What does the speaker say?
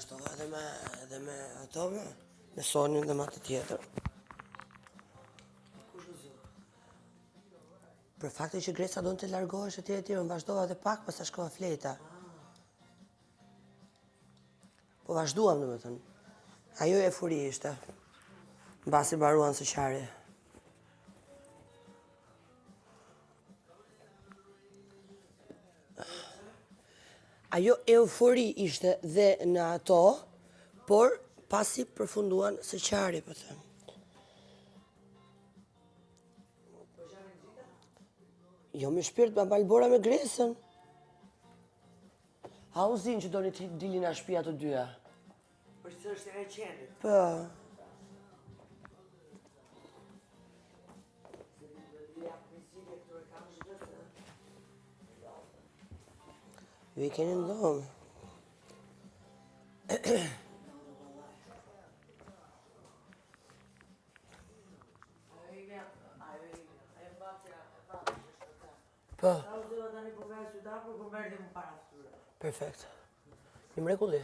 bashkëtova edhe me ato me Sonin dhe me atë tjetër. Për faktin që Greca donë të largohesh e tjetër, më vazhdova dhe pak, pas ta shkova fleta. Po vazhduam, domethënë. Ajo e furi ishte. Mbasi mbaruan së qari. Ajo eufori ishte dhe në ato, por pasi përfunduan së qari, po them. Jo me shpirt, ma balbora me Gresën. A u zinë që doni të dilin a shtëpia të dyja? Për që është e qenit. Po. Ju i keni në dhomë. Po. Perfekt. Një mrekulli.